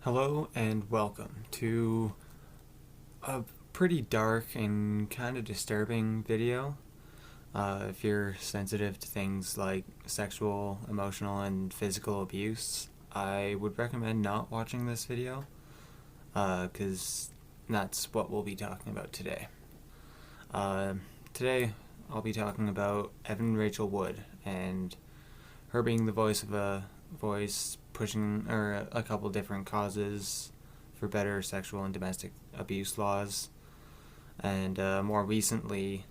Hello and welcome to a pretty dark and kind of disturbing video. If you're sensitive to things like sexual, emotional, and physical abuse, I would recommend not watching this video because that's what we'll be talking about today. Today I'll be talking about Evan Rachel Wood and her being the voice of a voice pushing a couple different causes for better sexual and domestic abuse laws, and more recently,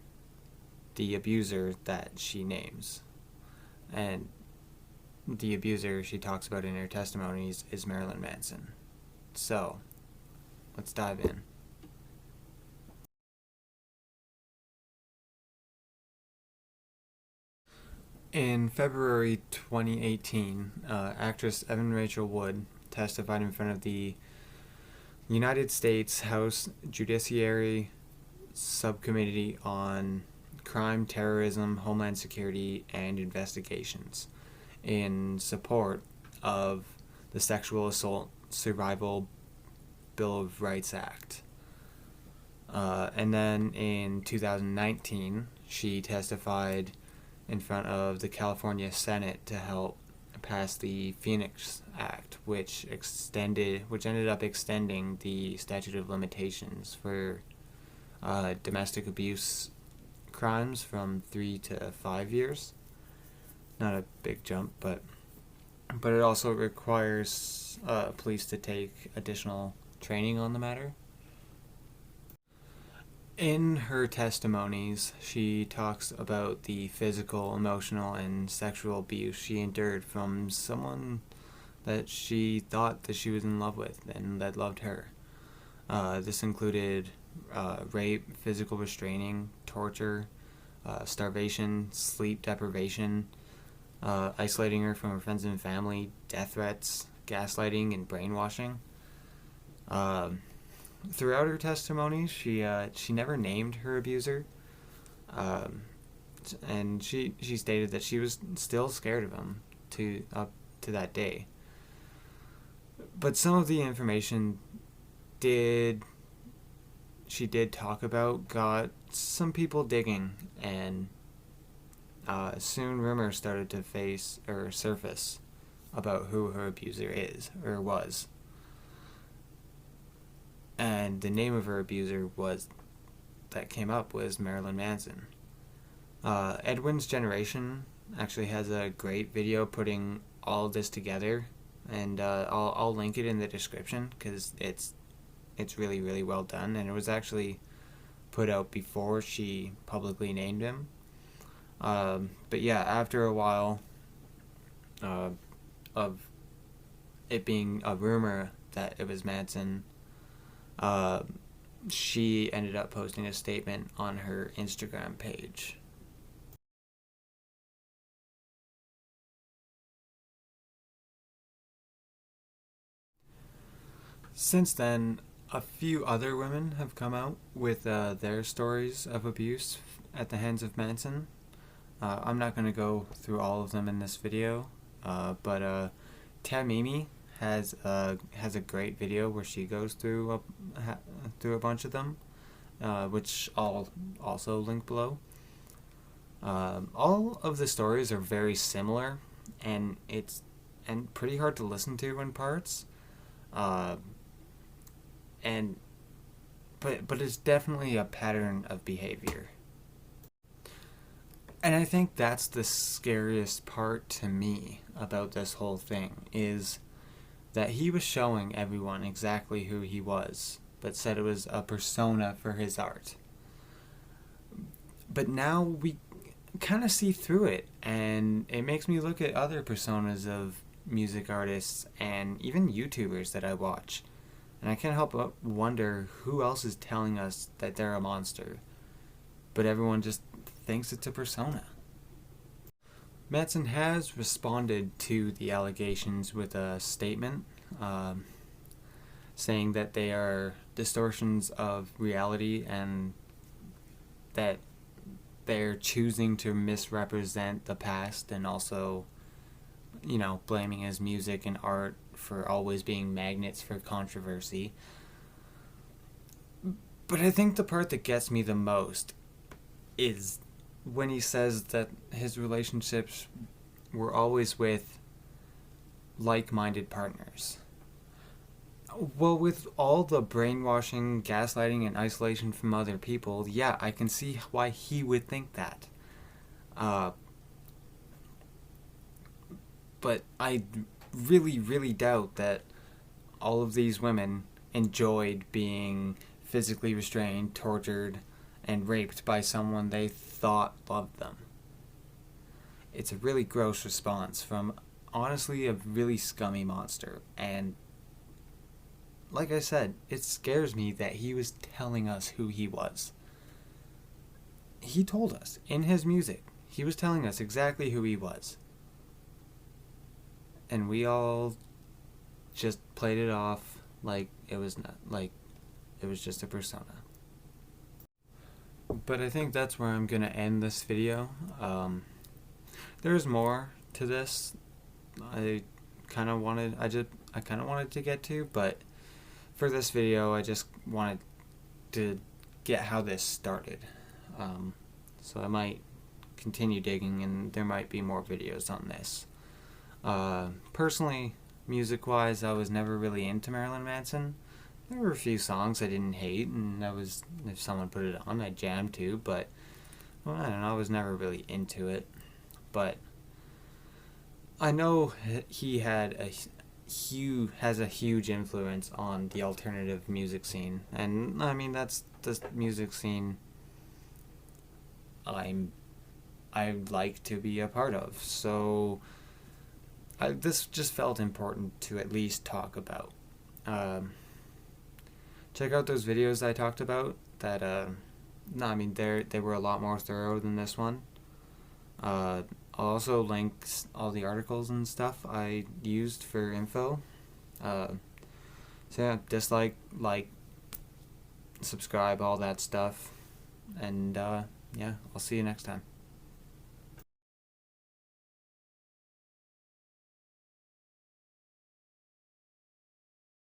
the abuser that she names. And the abuser she talks about in her testimonies is Marilyn Manson. So, let's dive in. In February 2018, actress Evan Rachel Wood testified in front of the United States House Judiciary Subcommittee on Crime, Terrorism, Homeland Security, and Investigations in support of the Sexual Assault Survival Bill of Rights Act. And then in 2019, she testified in front of the California Senate to help pass the Phoenix Act, which ended up extending the statute of limitations for domestic abuse crimes from 3 to 5 years. Not a big jump, but it also requires police to take additional training on the matter. In her testimonies, she talks about the physical, emotional, and sexual abuse she endured from someone that she thought that she was in love with and that loved her. This included rape, physical restraining, torture, starvation, sleep deprivation, isolating her from her friends and family, death threats, gaslighting, and brainwashing. Throughout her testimony, she never named her abuser, and she stated that she was still scared of him up to that day. But some of the information she did talk about got some people digging, and soon rumors started to surface about who her abuser is or was. And the name of her abuser that came up was Marilyn Manson. Edwins Generation actually has a great video putting all of this together, and I'll link it in the description because it's really, really well done, and it was actually put out before she publicly named him. But yeah, after a while of it being a rumor that it was Manson, she ended up posting a statement on her Instagram page. Since then, a few other women have come out with their stories of abuse at the hands of Manson. I'm not going to go through all of them in this video, but Tehmimi has a great video where she goes through a bunch of them, which I'll also link below. All of the stories are very similar, and it's pretty hard to listen to in parts. But it's definitely a pattern of behavior. And I think that's the scariest part to me about this whole thing, is that he was showing everyone exactly who he was, but said it was a persona for his art. But now we kind of see through it, and it makes me look at other personas of music artists and even YouTubers that I watch, and I can't help but wonder who else is telling us that they're a monster, but everyone just thinks it's a persona. Manson has responded to the allegations with a statement saying that they are distortions of reality and that they're choosing to misrepresent the past, and also, blaming his music and art for always being magnets for controversy. But I think the part that gets me the most is when he says that his relationships were always with like-minded partners. Well, with all the brainwashing, gaslighting, and isolation from other people, yeah, I can see why he would think that. But I really, really doubt that all of these women enjoyed being physically restrained, tortured, and raped by someone they thought loved them. It's a really gross response from, honestly, a really scummy monster. And like I said, it scares me that he was telling us who he was. He told us in his music. He was telling us exactly who he was. And we all just played it off like it was not, like it was just a persona. But I think that's where I'm gonna end this video. There's more to this. I kind of wanted to get to, but for this video, I just wanted to get how this started. So I might continue digging, and there might be more videos on this. Personally, music-wise, I was never really into Marilyn Manson. There were a few songs I didn't hate, and if someone put it on, I'd jam to, but well, I don't know, I was never really into it. But I know he has a huge influence on the alternative music scene, and I mean that's the music scene I'd like to be a part of. So this just felt important to at least talk about. Check out those videos I talked about. That they were a lot more thorough than this one. I'll also link all the articles and stuff I used for info. So yeah, dislike, like, subscribe, all that stuff. And yeah, I'll see you next time.